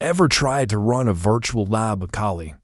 Ever tried to run a virtual lab of Kali,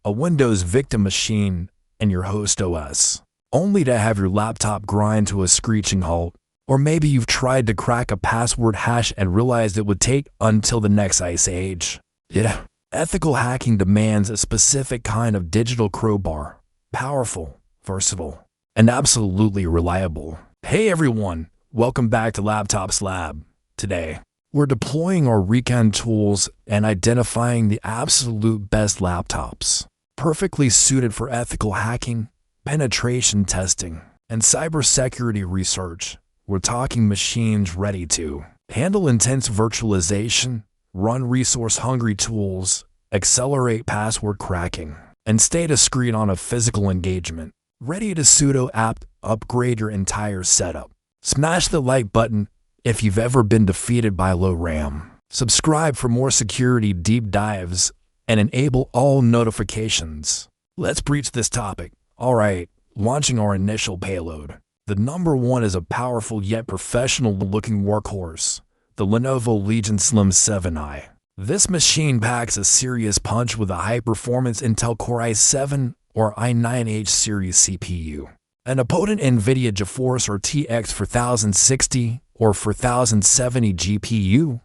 a Windows victim machine, and your host OS, only to have your laptop grind to a screeching halt? Or maybe you've tried to crack a password hash and realized it would take until the next ice age. Yeah, ethical hacking demands a specific kind of digital crowbar, powerful, versatile, and absolutely reliable. Hey everyone, welcome back to Laptops Lab. Today, we're deploying our recon tools and identifying the absolute best laptops, perfectly suited for ethical hacking, penetration testing, and cybersecurity research. We're talking machines ready to handle intense virtualization, run resource-hungry tools, accelerate password cracking, and stay discreet on a physical engagement. Ready to sudo apt upgrade your entire setup. Smash the like button if you've ever been defeated by low RAM. Subscribe for more security deep dives and enable all notifications. Let's breach this topic. Alright, launching our initial payload. The number one is a powerful yet professional-looking workhorse, the Lenovo Legion Slim 7i. This machine packs a serious punch with a high-performance Intel Core i7 or i9H series CPU, and a potent NVIDIA GeForce RTX 4060 or 4070 GPU,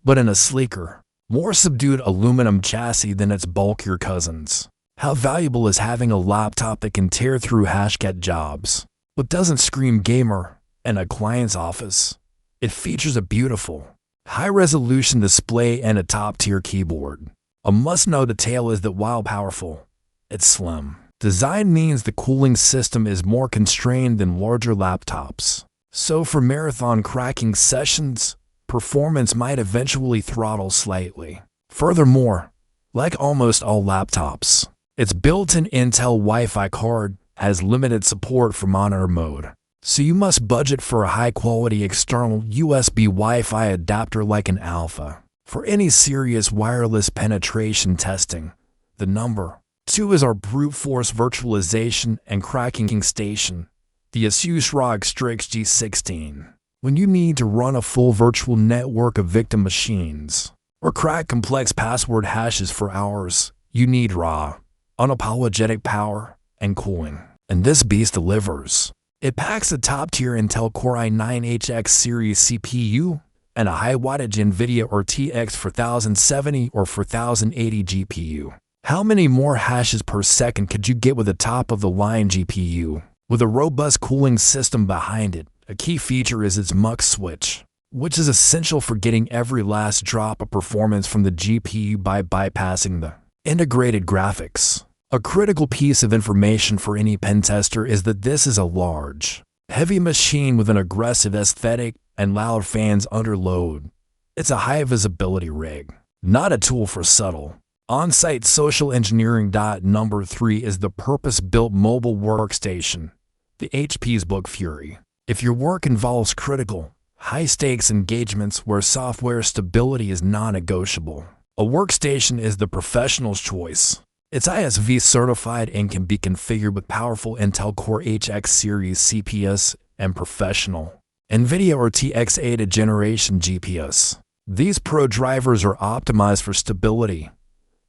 but in a sleeker, more subdued aluminum chassis than its bulkier cousins. How valuable is having a laptop that can tear through hashcat jobs, but doesn't scream gamer in a client's office? It features a beautiful, high-resolution display and a top-tier keyboard. A must-know detail is that while powerful, it's slim. Design means the cooling system is more constrained than larger laptops. So for marathon cracking sessions, performance might eventually throttle slightly. Furthermore, like almost all laptops, its built-in Intel Wi-Fi card has limited support for monitor mode, so you must budget for a high-quality external USB Wi-Fi adapter like an Alpha. For any serious wireless penetration testing, the number 2 is our brute force virtualization and cracking station, the Asus ROG Strix G16. When you need to run a full virtual network of victim machines, or crack complex password hashes for hours, you need raw, unapologetic power and cooling. And this beast delivers. It packs a top-tier Intel Core i9HX series CPU and a high-wattage NVIDIA RTX 4070 or 4080 GPU. How many more hashes per second could you get with a top-of-the-line GPU? With a robust cooling system behind it, a key feature is its mux switch, which is essential for getting every last drop of performance from the GPU by bypassing the integrated graphics. A critical piece of information for any pen tester is that this is a large, heavy machine with an aggressive aesthetic and loud fans under load. It's a high-visibility rig, not a tool for subtle, on-site social engineering. Number 3 is the purpose-built mobile workstation, the HP's ZBook Fury. If your work involves critical, high-stakes engagements where software stability is non-negotiable, a workstation is the professional's choice. It's ISV certified and can be configured with powerful Intel Core HX series CPUs and professional NVIDIA RTX 8th generation GPUs. These pro drivers are optimized for stability,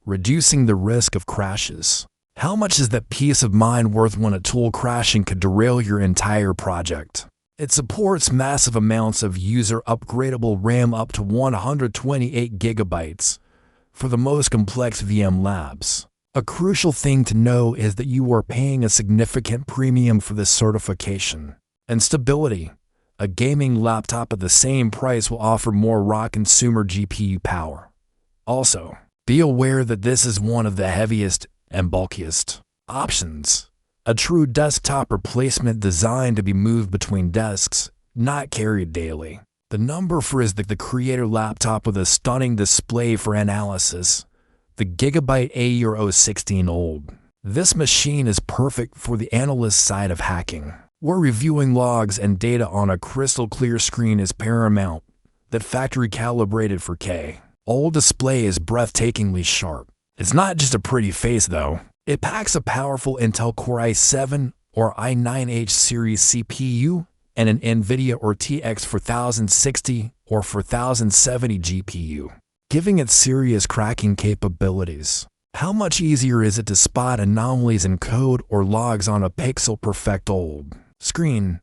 reducing the risk of crashes. How much is that peace of mind worth when a tool crashing could derail your entire project? It supports massive amounts of user upgradable RAM up to 128 gigabytes for the most complex VM labs. A crucial thing to know is that you are paying a significant premium for this certification and stability. A gaming laptop at the same price will offer more raw consumer GPU power. Also, be aware that this is one of the heaviest and bulkiest options. A true desktop replacement designed to be moved between desks, not carried daily. The number 4 is the Creator laptop with a stunning display for analysis, the Gigabyte Aero 16 old. This machine is perfect for the analyst side of hacking, where reviewing logs and data on a crystal clear screen is paramount. That factory calibrated for K. Old display is breathtakingly sharp. It's not just a pretty face though. It packs a powerful Intel Core i7 or i9H series CPU and an NVIDIA RTX 4060 or 4070 GPU. giving it serious cracking capabilities. How much easier is it to spot anomalies in code or logs on a pixel-perfect OLED screen?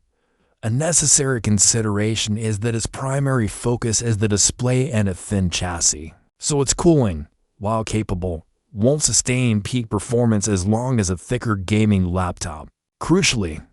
A necessary consideration is that its primary focus is the display and a thin chassis, so its cooling, while capable, won't sustain peak performance as long as a thicker gaming laptop. Crucially,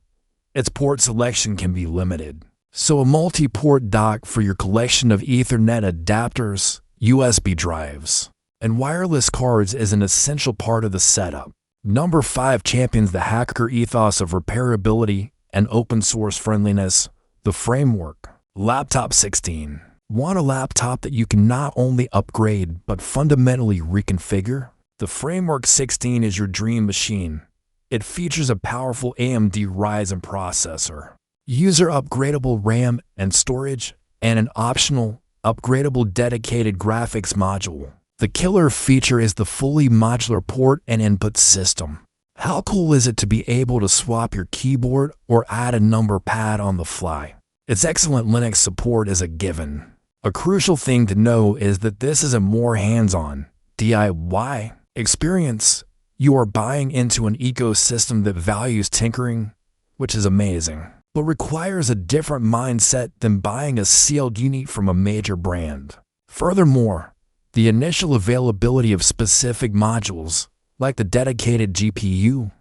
its port selection can be limited, so a multi-port dock for your collection of Ethernet adapters, USB drives, and wireless cards is an essential part of the setup. Number 5 champions the hacker ethos of repairability and open source friendliness, the framework. Laptop 16. Want a laptop that you can not only upgrade but fundamentally reconfigure? The Framework 16 is your dream machine. It features a powerful AMD Ryzen processor, user upgradable RAM and storage, and an optional, upgradable dedicated graphics module. The killer feature is the fully modular port and input system. How cool is it to be able to swap your keyboard or add a number pad on the fly? Its excellent Linux support is a given. A crucial thing to know is that this is a more hands-on, DIY experience. You are buying into an ecosystem that values tinkering, which is amazing, but requires a different mindset than buying a sealed unit from a major brand. Furthermore, the initial availability of specific modules, like the dedicated GPU,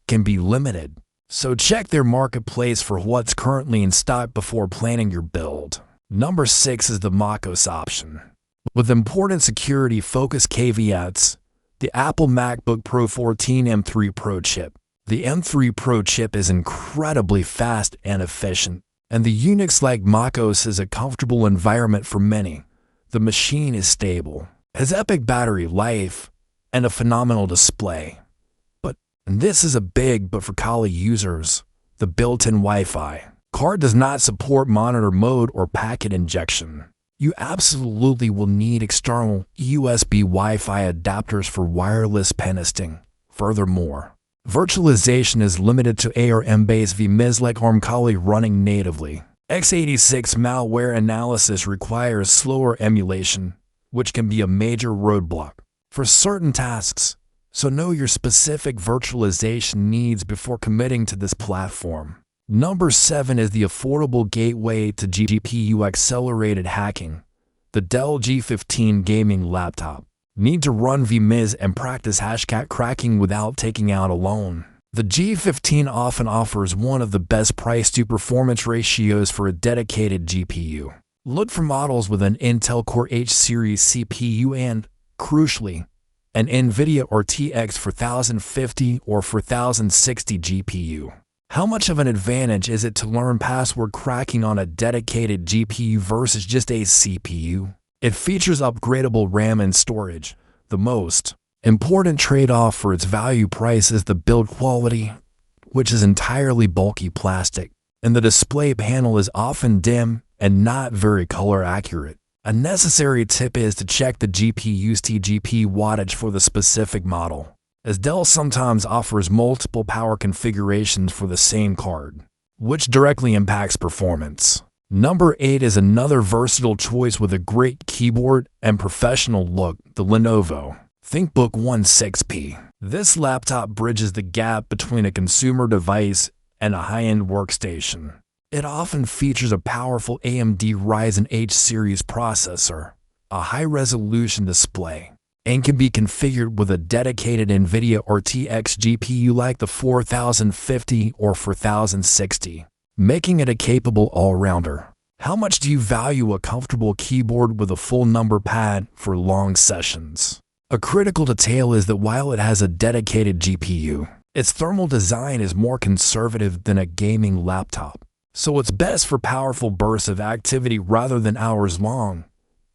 can be limited, so check their marketplace for what's currently in stock before planning your build. Number 6 is the MacOS option. With important security-focused caveats, the Apple MacBook Pro 14 M3 Pro chip. The M3 Pro chip is incredibly fast and efficient, and the Unix-like MacOS is a comfortable environment for many. The machine is stable, has epic battery life, and a phenomenal display. But, and this is a big but for Kali users, the built-in Wi-Fi card does not support monitor mode or packet injection. You absolutely will need external USB Wi-Fi adapters for wireless pentesting. Furthermore, virtualization is limited to ARM-based VMs like ARM Kali running natively. x86 malware analysis requires slower emulation, which can be a major roadblock for certain tasks, so know your specific virtualization needs before committing to this platform. Number 7 is the affordable gateway to GPU-accelerated hacking, the Dell G15 gaming laptop. Need to run VMIS and practice hashcat cracking without taking out a loan. The G15 often offers one of the best price-to-performance ratios for a dedicated GPU. Look for models with an Intel Core H series CPU and, crucially, an NVIDIA RTX 4050 or 4060 GPU. How much of an advantage is it to learn password cracking on a dedicated GPU versus just a CPU? It features upgradable RAM and storage. The most important trade-off for its value price is the build quality, which is entirely bulky plastic, and the display panel is often dim and not very color accurate. A necessary tip is to check the GPU's TGP wattage for the specific model, as Dell sometimes offers multiple power configurations for the same card, which directly impacts performance. Number 8 is another versatile choice with a great keyboard and professional look, the Lenovo ThinkBook 16P. This laptop bridges the gap between a consumer device and a high-end workstation. It often features a powerful AMD Ryzen H series processor, a high-resolution display, and can be configured with a dedicated NVIDIA RTX GPU like the 4050 or 4060, making it a capable all-rounder. How much do you value a comfortable keyboard with a full number pad for long sessions? A critical detail is that while it has a dedicated GPU, its thermal design is more conservative than a gaming laptop, so it's best for powerful bursts of activity rather than hours-long,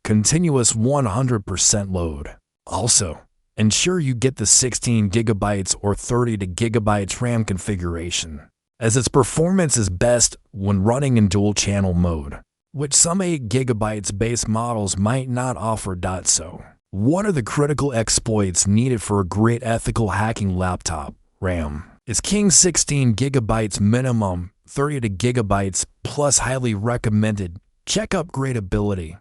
continuous 100% load. Also, ensure you get the 16 GB or 32 GB RAM configuration, as its performance is best when running in dual-channel mode, which some 8 GB base models might not offer. So, what are the critical exploits needed for a great ethical hacking laptop? RAM is king 16 GB minimum, 32 GB plus highly recommended. Check upgradability.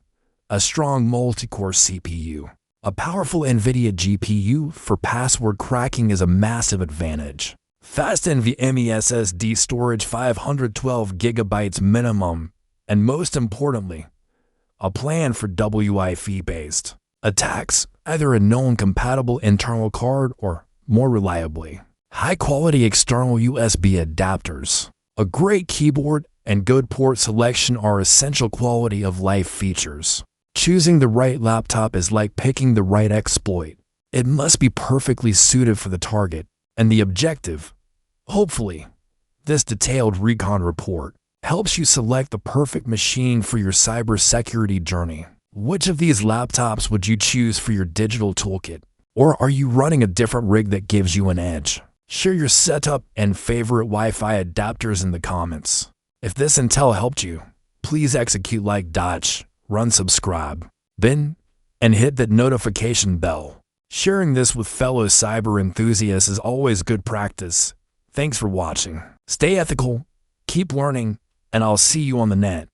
a strong multi-core CPU. A powerful NVIDIA GPU for password cracking is a massive advantage. Fast NVMe SSD storage 512 GB minimum, and most importantly, a plan for WIF-based attacks, either a known compatible internal card or, more reliably, high-quality external USB adapters. A great keyboard and good port selection are essential quality of life features. Choosing the right laptop is like picking the right exploit. It must be perfectly suited for the target and the objective. Hopefully, this detailed recon report helps you select the perfect machine for your cybersecurity journey. Which of these laptops would you choose for your digital toolkit? Or are you running a different rig that gives you an edge? Share your setup and favorite Wi-Fi adapters in the comments. If this intel helped you, please execute like Dodge, run subscribe, then, and hit that notification bell. Sharing this with fellow cyber enthusiasts is always good practice. Thanks for watching. Stay ethical, keep learning, and I'll see you on the net.